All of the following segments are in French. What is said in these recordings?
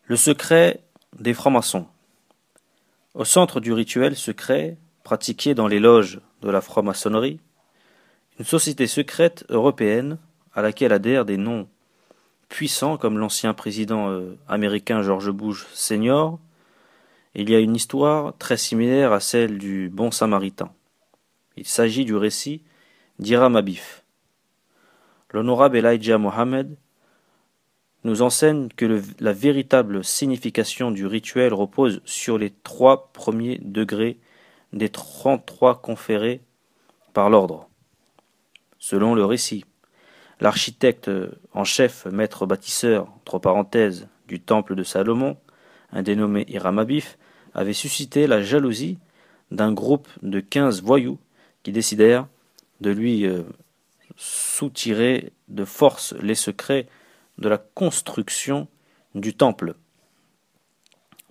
Le secret des francs-maçons. Au centre du rituel secret pratiqué dans les loges de la franc-maçonnerie, une société secrète européenne à laquelle adhèrent des noms puissants comme l'ancien président américain George Bush Senior. Il y a une histoire très similaire à celle du Bon Samaritain. Il s'agit du récit d'Hiram Abif. L'honorable Elijah Mohammed nous enseigne que la véritable signification du rituel repose sur les 3 premiers degrés des 33 conférés par l'ordre. Selon le récit, l'architecte en chef, maître bâtisseur, entre parenthèses, du temple de Salomon, un dénommé Hiram Abif, avait suscité la jalousie d'un groupe de 15 voyous qui décidèrent de lui soutirer de force les secrets de la construction du temple.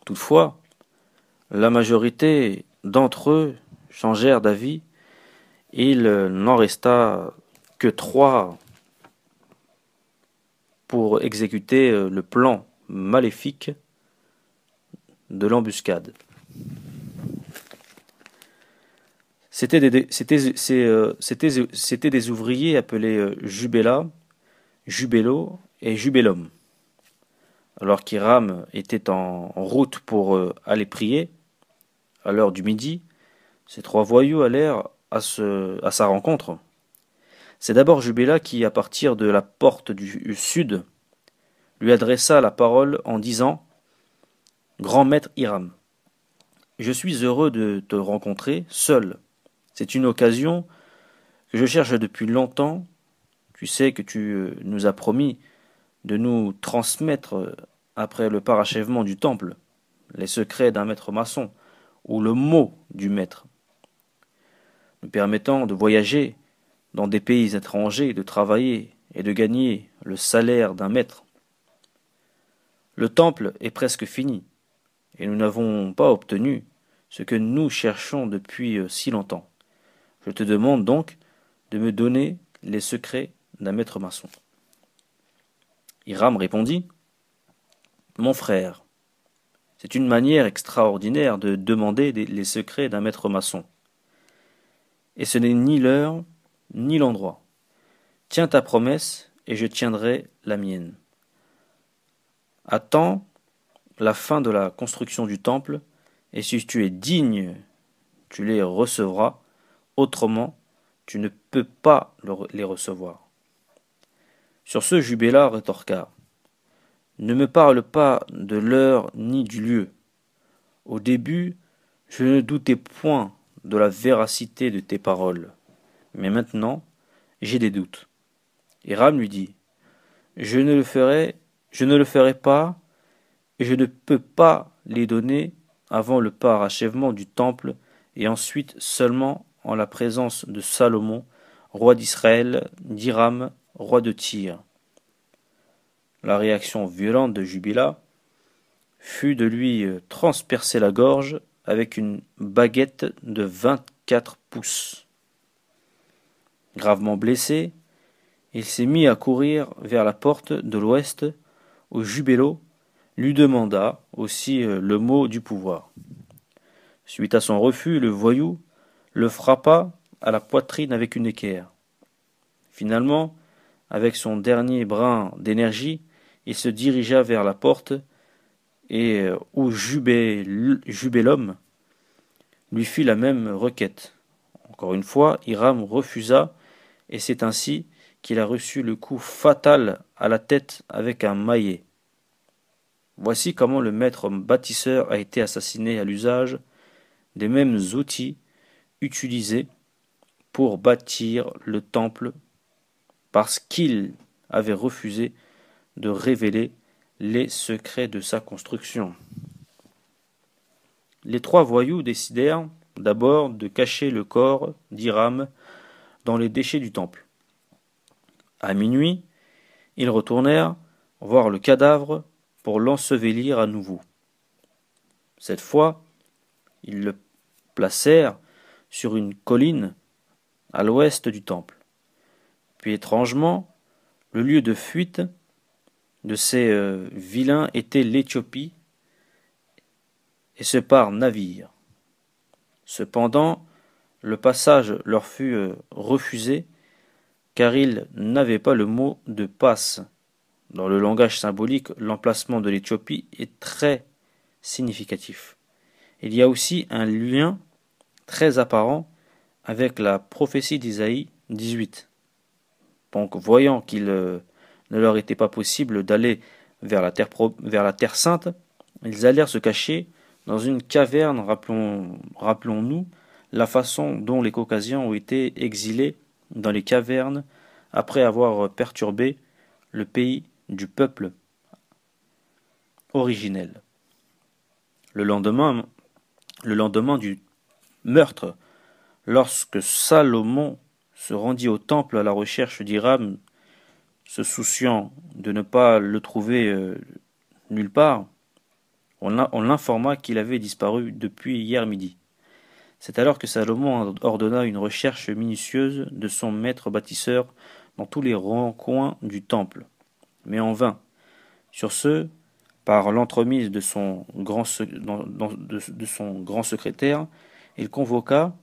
Toutefois, la majorité d'entre eux changèrent d'avis et il n'en resta que 3 pour exécuter le plan maléfique de l'embuscade. C'étaient des ouvriers appelés Jubelo et Jubelum. Alors qu'Hiram était en route pour aller prier, à l'heure du midi, ces 3 voyous allèrent à sa rencontre. C'est d'abord Jubela qui, à partir de la porte du sud, lui adressa la parole en disant « Grand maître Hiram, je suis heureux de te rencontrer seul. C'est une occasion que je cherche depuis longtemps. Tu sais que tu nous as promis de nous transmettre, après le parachèvement du temple, les secrets d'un maître maçon, ou le mot du maître, nous permettant de voyager dans des pays étrangers, de travailler et de gagner le salaire d'un maître. Le temple est presque fini, et nous n'avons pas obtenu ce que nous cherchons depuis si longtemps. Je te demande donc de me donner les secrets d'un maître maçon. » Hiram répondit « Mon frère, c'est une manière extraordinaire de demander les secrets d'un maître maçon. Et ce n'est ni l'heure, ni l'endroit. Tiens ta promesse, et je tiendrai la mienne. Attends la fin de la construction du temple, et si tu es digne, tu les recevras, autrement, tu ne peux pas les recevoir. » Sur ce, Jubela rétorqua « Ne me parle pas de l'heure ni du lieu. Au début, je ne doutais point de la véracité de tes paroles, mais maintenant, j'ai des doutes. » Hiram lui dit « Je ne le ferai pas, et je ne peux pas les donner avant le parachèvement du temple, et ensuite seulement en la présence de Salomon, roi d'Israël, d'Hiram, roi de Tyr. » La réaction violente de Jubila fut de lui transpercer la gorge avec une baguette de 24 pouces. Gravement blessé, il s'est mis à courir vers la porte de l'ouest où Jubelo lui demanda aussi le mot du pouvoir. Suite à son refus, le voyou le frappa à la poitrine avec une équerre. Finalement, avec son dernier brin d'énergie, il se dirigea vers la porte et où Jubelum lui fit la même requête. Encore une fois, Hiram refusa et c'est ainsi qu'il a reçu le coup fatal à la tête avec un maillet. Voici comment le maître bâtisseur a été assassiné à l'usage des mêmes outils utilisés pour bâtir le temple parce qu'il avait refusé de révéler les secrets de sa construction. Les 3 voyous décidèrent d'abord de cacher le corps d'Hiram dans les déchets du temple. À minuit, ils retournèrent voir le cadavre pour l'ensevelir à nouveau. Cette fois, ils le placèrent sur une colline à l'ouest du temple. Puis étrangement, le lieu de fuite de ces vilains était l'Éthiopie, et ce par navire. Cependant, le passage leur fut refusé, car ils n'avaient pas le mot de passe. Dans le langage symbolique, l'emplacement de l'Éthiopie est très significatif. Il y a aussi un lien très apparent avec la prophétie d'Isaïe 18. Donc, voyant qu'il ne leur était pas possible d'aller vers la terre sainte, ils allèrent se cacher dans une caverne. Rappelons-nous la façon dont les Caucasiens ont été exilés dans les cavernes après avoir perturbé le pays du peuple originel. Le lendemain du meurtre, lorsque Salomon se rendit au temple à la recherche d'Hiram, se souciant de ne pas le trouver nulle part, on l'informa qu'il avait disparu depuis hier midi. C'est alors que Salomon ordonna une recherche minutieuse de son maître bâtisseur dans tous les recoins du temple, mais en vain. Sur ce, par l'entremise de son grand secrétaire, il convoqua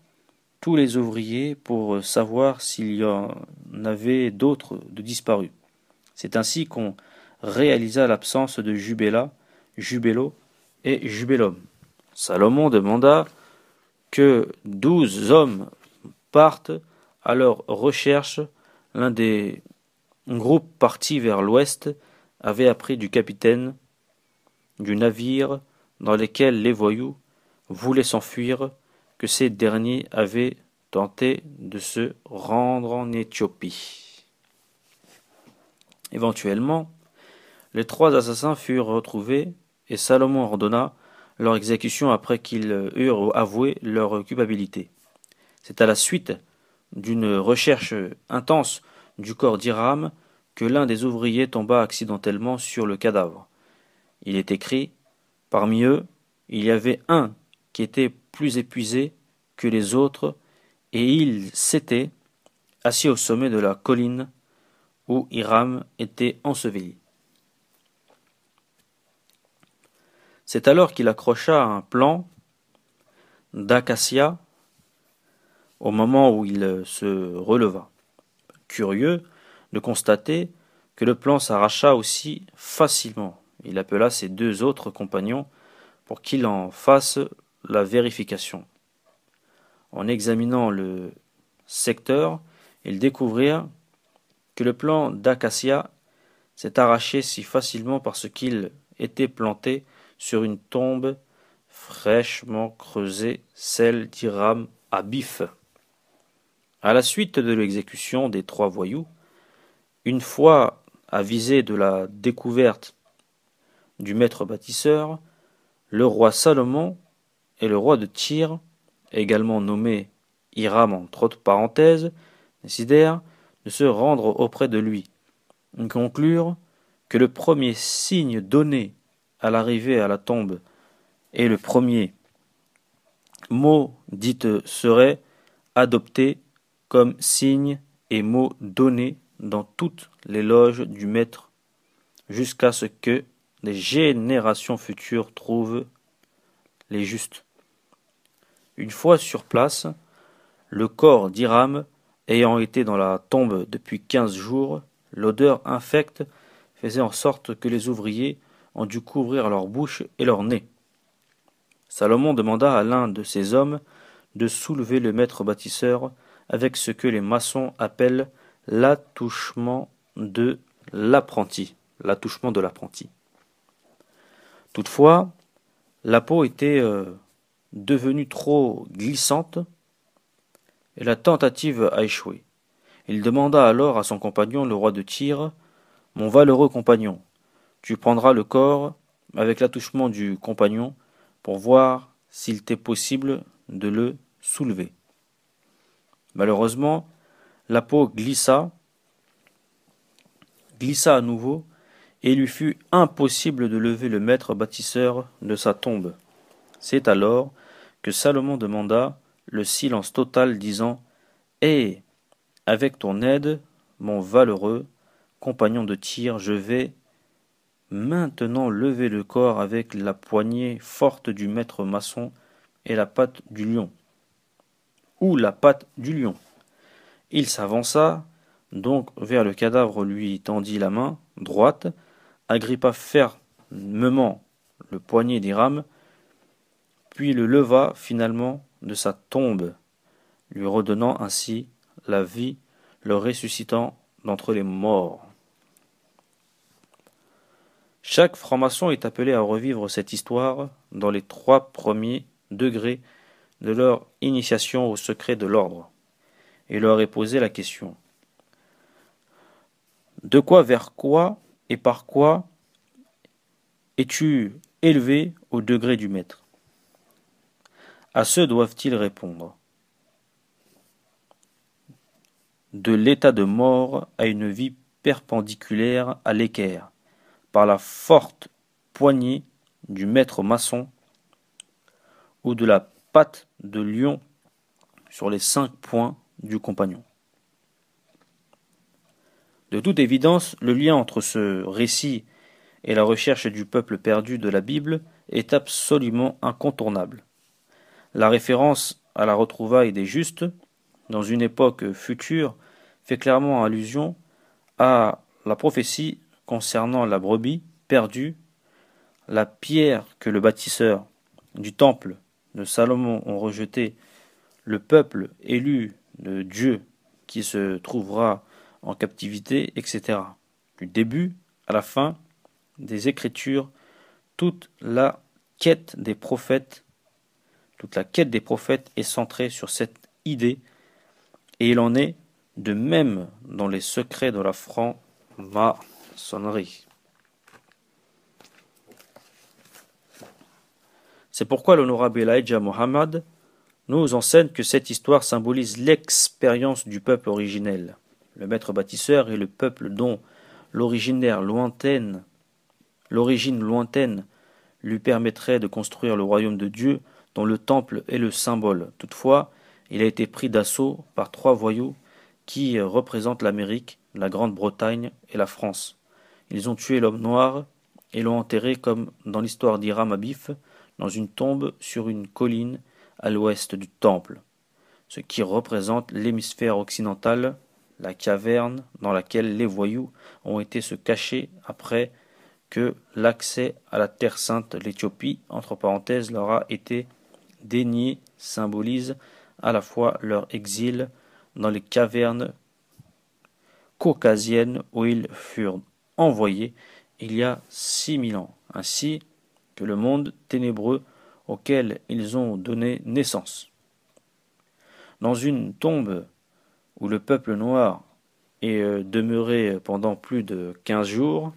tous les ouvriers pour savoir s'il y en avait d'autres de disparus. C'est ainsi qu'on réalisa l'absence de Jubélo et Jubélum. Salomon demanda que 12 hommes partent à leur recherche. L'un des groupes partis vers l'ouest avait appris du capitaine du navire dans lequel les voyous voulaient s'enfuir que ces derniers avaient tenté de se rendre en Éthiopie. Éventuellement, les 3 assassins furent retrouvés et Salomon ordonna leur exécution après qu'ils eurent avoué leur culpabilité. C'est à la suite d'une recherche intense du corps d'Hiram que l'un des ouvriers tomba accidentellement sur le cadavre. Il est écrit, parmi eux, il y avait un qui était plus épuisé que les autres, et il s'était assis au sommet de la colline où Hiram était enseveli. C'est alors qu'il accrocha un plan d'acacia au moment où il se releva. Curieux de constater que le plan s'arracha aussi facilement. Il appela ses 2 autres compagnons pour qu'ils en fassent la vérification. En examinant le secteur, ils découvrirent que le plan d'acacia s'est arraché si facilement parce qu'il était planté sur une tombe fraîchement creusée, celle d'Hiram Abif. À la suite de l'exécution des 3 voyous, une fois avisé de la découverte du maître bâtisseur, le roi Salomon et le roi de Tyr, également nommé Hiram entre autres parenthèses, décidèrent de se rendre auprès de lui. Ils conclurent que le premier signe donné à l'arrivée à la tombe et le premier mot dit serait adopté comme signe et mot donné dans toutes les loges du maître jusqu'à ce que les générations futures trouvent les justes. Une fois sur place, le corps d'Hiram ayant été dans la tombe depuis 15 jours, l'odeur infecte faisait en sorte que les ouvriers ont dû couvrir leur bouche et leur nez. Salomon demanda à l'un de ses hommes de soulever le maître bâtisseur avec ce que les maçons appellent l'attouchement de l'apprenti. L'attouchement de l'apprenti. Toutefois, la peau était devenue trop glissante et la tentative a échoué. Il demanda alors à son compagnon, le roi de Tyr, « Mon valeureux compagnon, tu prendras le corps avec l'attouchement du compagnon pour voir s'il t'est possible de le soulever. » Malheureusement, la peau glissa à nouveau, et il lui fut impossible de lever le maître bâtisseur de sa tombe. C'est alors que Salomon demanda le silence total, disant « Eh, avec ton aide, mon valeureux compagnon de Tyr, je vais maintenant lever le corps avec la poignée forte du maître maçon et la patte du lion. Ou la patte du lion. Il s'avança donc vers le cadavre, lui tendit la main droite, agrippa fermement le poignet d'Hiram, puis le leva finalement de sa tombe, lui redonnant ainsi la vie, le ressuscitant d'entre les morts. Chaque franc-maçon est appelé à revivre cette histoire dans les 3 premiers degrés de leur initiation au secret de l'ordre, et leur est posé la question: de quoi, vers quoi et par quoi es-tu élevé au degré du maître? À ce doivent-ils répondre: de l'état de mort à une vie perpendiculaire à l'équerre, par la forte poignée du maître maçon, ou de la patte de lion sur les 5 poings du compagnon. De toute évidence, le lien entre ce récit et la recherche du peuple perdu de la Bible est absolument incontournable. La référence à la retrouvaille des justes, dans une époque future, fait clairement allusion à la prophétie concernant la brebis perdue, la pierre que le bâtisseur du temple de Salomon ont rejeté, le peuple élu de Dieu qui se trouvera en captivité, etc. Du début à la fin des Écritures, toute la quête des prophètes est centrée sur cette idée, et il en est de même dans les secrets de la franc-maçonnerie. C'est pourquoi l'honorable Elijah Muhammad nous enseigne que cette histoire symbolise l'expérience du peuple originel, le maître bâtisseur et le peuple dont l'origine lointaine lui permettrait de construire le royaume de Dieu dont le temple est le symbole. Toutefois, il a été pris d'assaut par 3 voyous qui représentent l'Amérique, la Grande-Bretagne et la France. Ils ont tué l'homme noir et l'ont enterré comme dans l'histoire d'Hiram Abif, dans une tombe sur une colline à l'ouest du temple, ce qui représente l'hémisphère occidental, la caverne dans laquelle les voyous ont été se cacher après que l'accès à la terre sainte, l'Éthiopie, entre parenthèses, leur a été dénié, symbolise à la fois leur exil dans les cavernes caucasiennes où ils furent envoyés il y a 6000 ans, ainsi que le monde ténébreux auquel ils ont donné naissance. Dans une tombe où le peuple noir est demeuré pendant plus de 15 jours,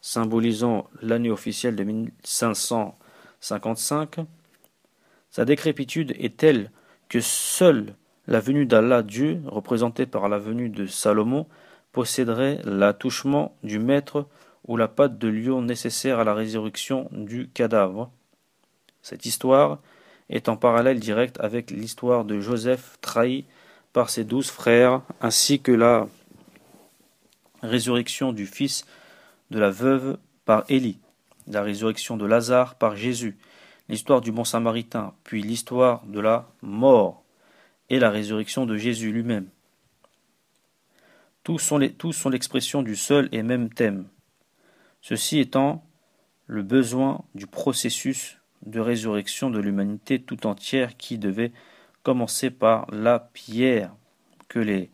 symbolisant l'année officielle de 1555, sa décrépitude est telle que seule la venue d'Allah Dieu, représentée par la venue de Salomon, posséderait l'attouchement du maître ou la patte de lion nécessaire à la résurrection du cadavre. Cette histoire est en parallèle direct avec l'histoire de Joseph trahi par ses 12 frères, ainsi que la résurrection du fils de la veuve par Élie, la résurrection de Lazare par Jésus, l'histoire du bon samaritain, puis l'histoire de la mort et la résurrection de Jésus lui-même. Tous sont l'expression du seul et même thème. Ceci étant le besoin du processus de résurrection de l'humanité tout entière qui devait commencer par la pierre que les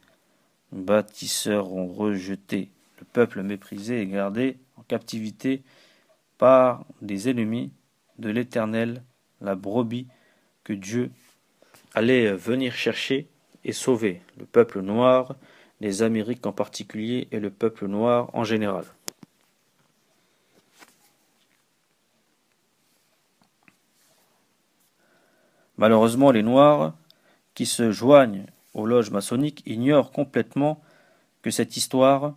bâtisseurs ont rejetée, le peuple méprisé et gardé en captivité par des ennemis de l'Éternel, la brebis que Dieu allait venir chercher et sauver, le peuple noir, les Amériques en particulier et le peuple noir en général. Malheureusement, les Noirs, qui se joignent aux loges maçonniques, ignorent complètement que cette histoire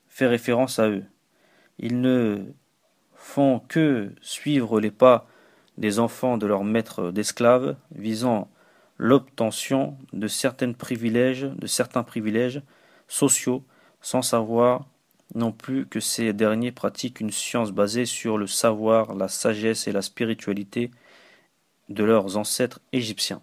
fait référence à eux. Ils ne font que suivre les pas des enfants de leurs maîtres d'esclaves, visant l'obtention de certains privilèges sociaux, sans savoir non plus que ces derniers pratiquent une science basée sur le savoir, la sagesse et la spiritualité de leurs ancêtres égyptiens.